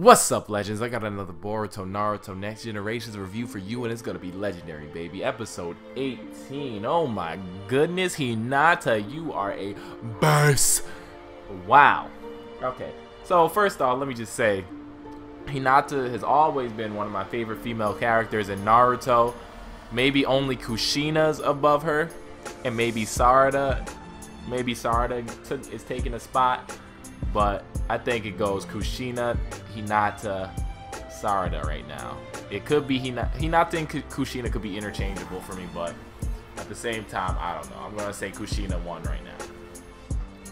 What's up, legends? I got another Boruto Naruto Next Generations review for you, and it's gonna be legendary, baby. Episode 18. Oh my goodness, Hinata, you are a beast. Wow. Okay, so first off, let me just say, Hinata has always been one of my favorite female characters in Naruto. Maybe only Kushina's above her, and maybe Sarada. Maybe Sarada is taking a spot. But I think it goes Kushina, Hinata, Sarada right now. It could be Hinata and Kushina could be interchangeable for me, but at the same time, I don't know. I'm going to say Kushina won right now.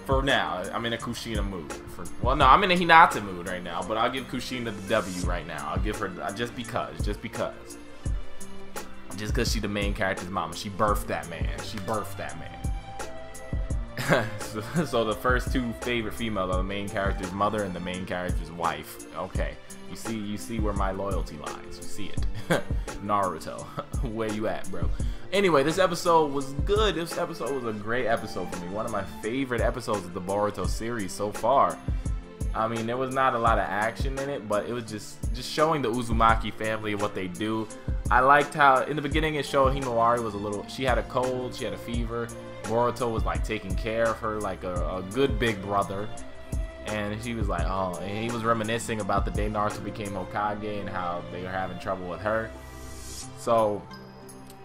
For now, I'm in a Kushina mood. Well, no, I'm in a Hinata mood right now, but I'll give Kushina the W right now. I'll give her, just because. Just because she's the main character's mama. She birthed that man. So the first two favorite females are the main character's mother and the main character's wife. Okay, you see where my loyalty lies. You see it. Naruto, where you at, bro? Anyway, this episode was good. This episode was a great episode for me. One of my favorite episodes of the Boruto series so far. I mean, there was not a lot of action in it, but it was just showing the Uzumaki family what they do. I liked how in the beginning it showed Himawari was she had a cold, she had a fever. Boruto was like taking care of her like a good big brother, and she was like, oh, and he was reminiscing about the day Naruto became Hokage and how they were having trouble with her. So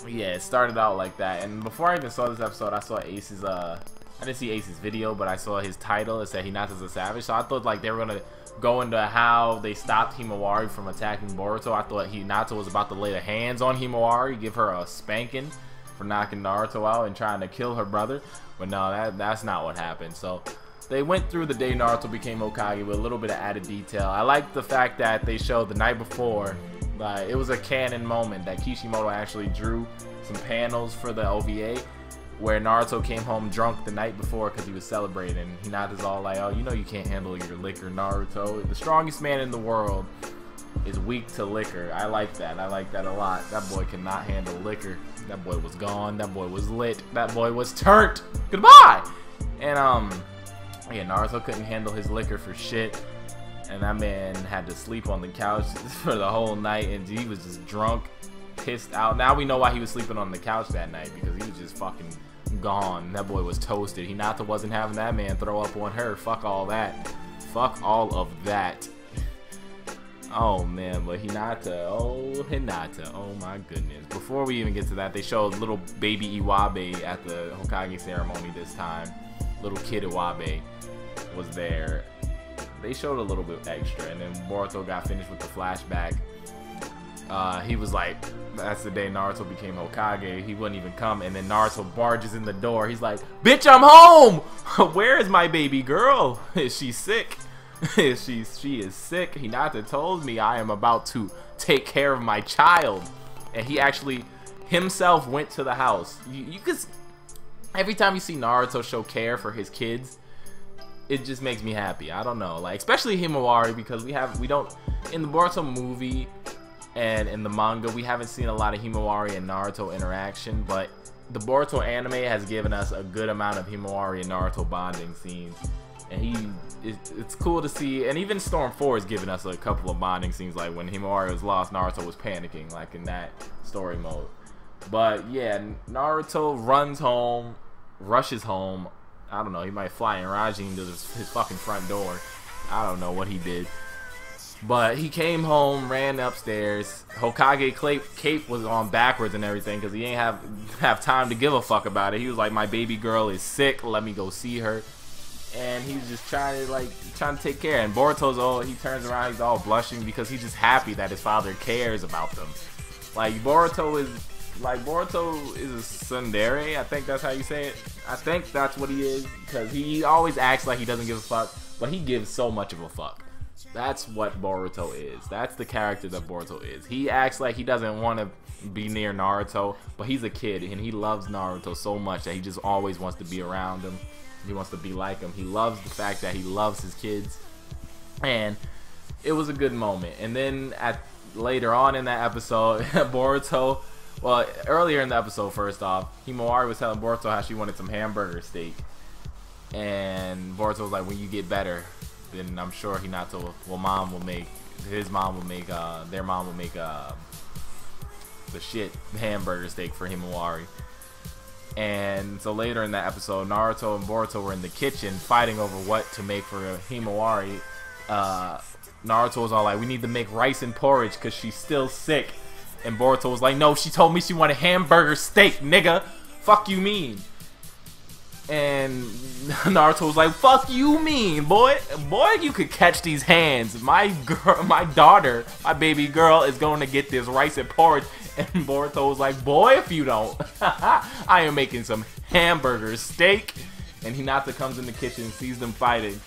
yeah, it started out like that. And before I even saw this episode, I saw Ace's I didn't see Ace's video, but I saw his title. It said Hinata's a savage, so I thought like they were gonna go into how they stopped Himawari from attacking Boruto. I thought Hinata was about to lay the hands on Himawari, give her a spanking for knocking Naruto out and trying to kill her brother, but no, that's not what happened. So they went through the day Naruto became Hokage with a little bit of added detail. I like the fact that they showed the night before, it was a canon moment that Kishimoto actually drew some panels for the OVA where Naruto came home drunk the night before because he was celebrating. Hinata's all like, oh, you know you can't handle your liquor, Naruto. The strongest man in the world is weak to liquor. I like that. I like that a lot. That boy cannot handle liquor. That boy was gone. That boy was lit. That boy was turned. Goodbye. And yeah, Naruto couldn't handle his liquor for shit, and that man had to sleep on the couch for the whole night, and he was just drunk, pissed out. Now we know why he was sleeping on the couch that night, because he was just fucking gone. That boy was toasted. Hinata wasn't having that man throw up on her. Fuck all that. Fuck all of that. Oh man, but Hinata, oh my goodness. Before we even get to that, they showed little baby Iwabe at the Hokage ceremony this time. Little kid Iwabe was there. They showed a little bit extra, and then Boruto got finished with the flashback. He was like, that's the day Naruto became Hokage. He wouldn't even come, and then Naruto barges in the door. He's like, bitch, I'm home! Where is my baby girl? Is she sick? she is sick. Hinata told me I am about to take care of my child, and he actually himself went to the house. You could, every time you see Naruto show care for his kids, it just makes me happy. I don't know, like especially Himawari, because we don't in the Boruto movie and in the manga we haven't seen a lot of Himawari and Naruto interaction, but the Boruto anime has given us a good amount of Himawari and Naruto bonding scenes. And it's cool to see, and even Storm 4 has given us a couple of bonding scenes, like when Himawari was lost, Naruto was panicking, like in that story mode. But yeah, Naruto runs home, rushes home. I don't know, he might fly in Raji into his fucking front door. I don't know what he did. But he came home, ran upstairs. Hokage cape was on backwards and everything because he ain't have time to give a fuck about it. He was like, my baby girl is sick, let me go see her. And he's just trying to take care. And Boruto's he turns around, he's all blushing because he's just happy that his father cares about them. Like Boruto is a tsundere. I think that's how you say it. I think that's what he is, because he always acts like he doesn't give a fuck, but he gives so much of a fuck. That's what Boruto is. That's the character that Boruto is. He acts like he doesn't want to be near Naruto, but he's a kid and he loves Naruto so much that he just always wants to be around him. He wants to be like him. He loves the fact that he loves his kids, and it was a good moment. And then later on in that episode, Boruto, well, earlier in the episode, first off, Himawari was telling Boruto how she wanted some hamburger steak, and Boruto was like, when you get better, then I'm sure Hinata, well, mom will make His mom would make their mom would make the shit hamburger steak for Himawari. And so later in that episode, Naruto and Boruto were in the kitchen fighting over what to make for Himawari. Naruto was all like, we need to make rice and porridge because she's still sick. And Boruto was like, no, she told me she wanted hamburger steak, nigga. Fuck you mean? And Naruto was like, fuck you mean, boy? Boy, you could catch these hands. My girl, my daughter, my baby girl is going to get this rice and porridge. And Boruto was like, boy, if you don't, I am making some hamburger steak. And Hinata comes in the kitchen and sees them fighting.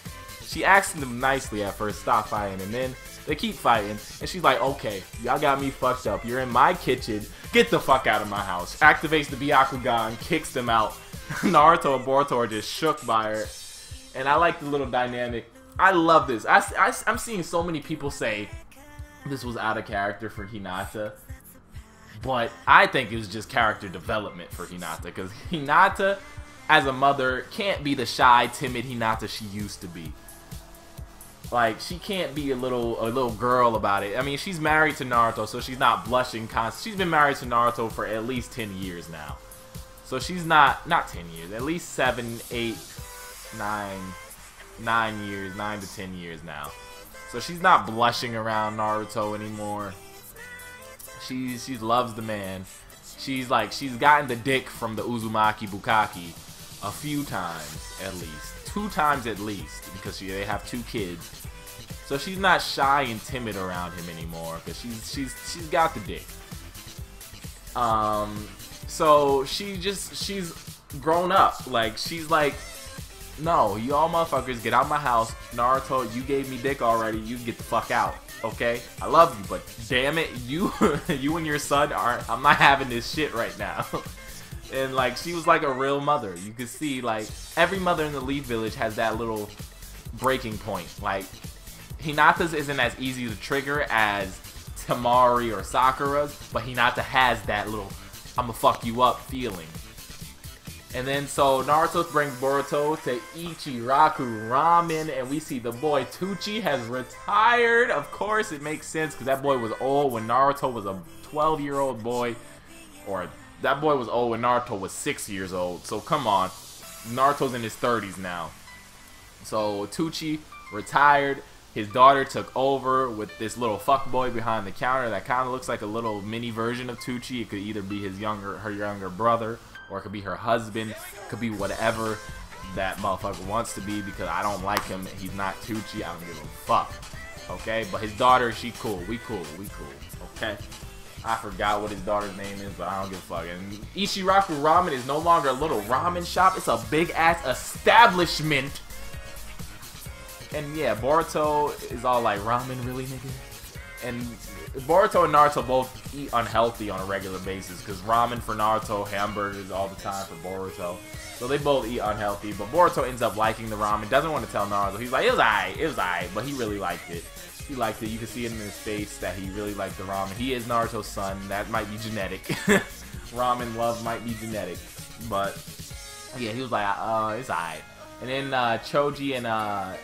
She asks them nicely at first, stop fighting. And then they keep fighting. And she's like, okay, y'all got me fucked up. You're in my kitchen. Get the fuck out of my house. Activates the Byakugan, kicks them out. Naruto and Boruto are just shook by her. And I like the little dynamic. I love this. I'm seeing so many people say this was out of character for Hinata. But I think it was just character development for Hinata. Because Hinata, as a mother, can't be the shy, timid Hinata she used to be. Like, she can't be a little girl about it. I mean, she's married to Naruto, so she's not blushing constantly. She's been married to Naruto for at least 10 years now. So she's not 10 years, at least 7, 8, 9 years, 9 to 10 years now. So she's not blushing around Naruto anymore. She loves the man. She's gotten the dick from the Uzumaki Bukaki a few times at least. 2 times at least, because they have 2 kids. So she's not shy and timid around him anymore, because she's got the dick. So she's grown up. Like, she's like, no, you all motherfuckers get out my house. Naruto, you gave me dick already. You get the fuck out. Okay? I love you, but damn it, you and your son aren't. I'm not having this shit right now. And like, she was like a real mother. You could see, like, every mother in the Leaf Village has that little breaking point. Like, Hinata's isn't as easy to trigger as Temari or Sakura's, but Hinata has that little I'ma fuck you up feeling. And then so Naruto brings Boruto to Ichiraku Ramen, and we see the boy Tucci has retired. Of course, it makes sense because that boy was old when Naruto was a 12-year-old boy, or that boy was old when Naruto was 6 years old. So come on, Naruto's in his 30s now. So Tucci retired. His daughter took over with this little fuckboy behind the counter that kind of looks like a little mini version of Tucci. It could either be her younger brother, or it could be her husband. It could be whatever that motherfucker wants to be, because I don't like him. He's not Tucci. I don't give a fuck. Okay? But his daughter, she cool. We cool. Okay? I forgot what his daughter's name is, but I don't give a fuck. And Ichiraku Ramen is no longer a little ramen shop. It's a big-ass establishment. And yeah, Boruto is all like, ramen really, nigga? And Boruto and Naruto both eat unhealthy on a regular basis, because ramen for Naruto, hamburgers all the time for Boruto. So they both eat unhealthy, but Boruto ends up liking the ramen, doesn't want to tell Naruto. He's like, it was alright, but he really liked it. He liked it. You can see it in his face that he really liked the ramen. He is Naruto's son. That might be genetic. Ramen love might be genetic. But yeah, he was like, it's alright. And then Choji and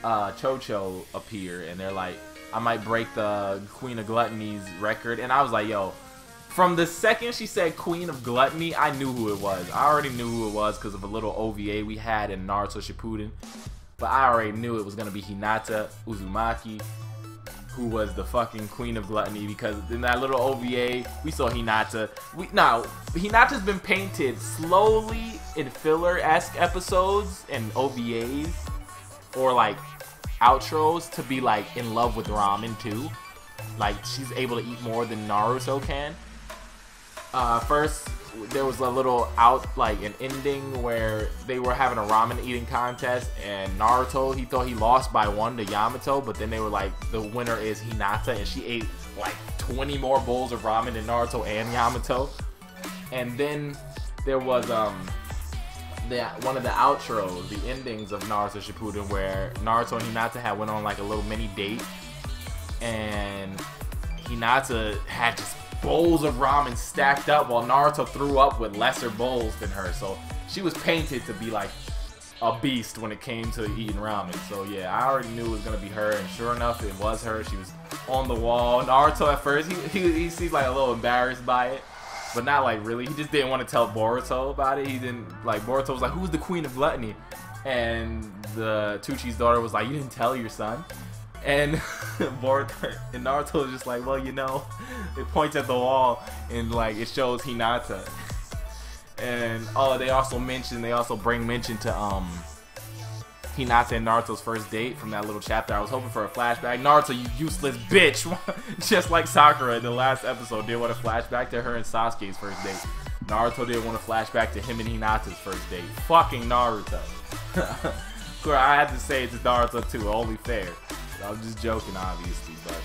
Chocho appear, and they're like, I might break the Queen of Gluttony's record. And I was like, yo, from the second she said Queen of Gluttony, I knew who it was. I already knew who it was because of a little OVA we had in Naruto Shippuden. But I already knew it was going to be Hinata Uzumaki, who was the fucking Queen of Gluttony, because in that little OVA, we saw Hinata. Hinata's been painted slowly in filler-esque episodes and OVAs, or like outros, to be like in love with ramen too. Like, she's able to eat more than Naruto can. First, there was a little an ending where they were having a ramen eating contest, and Naruto, he thought he lost by 1 to Yamato, but then they were like, the winner is Hinata, and she ate like 20 more bowls of ramen than Naruto and Yamato. And then there was one of the outros, the endings of Naruto Shippuden, where Naruto and Hinata had went on like a little mini date, and Hinata had just bowls of ramen stacked up while Naruto threw up with lesser bowls than her. So she was painted to be like a beast when it came to eating ramen. So yeah, I already knew it was gonna be her, and sure enough, it was her. She was on the wall. Naruto at first, he seemed like a little embarrassed by it, but not like really. He just didn't want to tell Boruto about it. He didn't like. Boruto was like, "Who's the queen of gluttony?" And the Tucci's daughter was like, "You didn't tell your son." And Boruto and Naruto was just like, "Well, you know," it points at the wall and like it shows Hinata. And oh, they also bring mention to Hinata and Naruto's first date from that little chapter. I was hoping for a flashback. Naruto, you useless bitch! Just like Sakura in the last episode did want a flashback to her and Sasuke's first date. Naruto did want a flashback to him and Hinata's first date. Fucking Naruto. Sure, I had to say it to Naruto too. Only fair. I'm just joking, obviously, but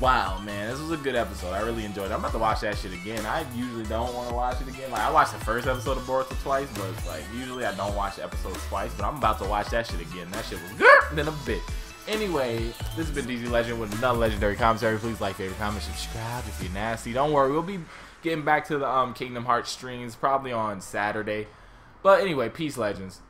wow, man, this was a good episode. I really enjoyed it. I'm about to watch that shit again. I usually don't want to watch it again. Like, I watched the first episode of Boruto twice, but like usually I don't watch episodes twice. But I'm about to watch that shit again. That shit was good in a bit. Anyway, this has been DZ Legend with another legendary commentary. Please like, favorite, comment, subscribe if you're nasty. Don't worry, we'll be getting back to the Kingdom Hearts streams probably on Saturday. But anyway, peace, legends.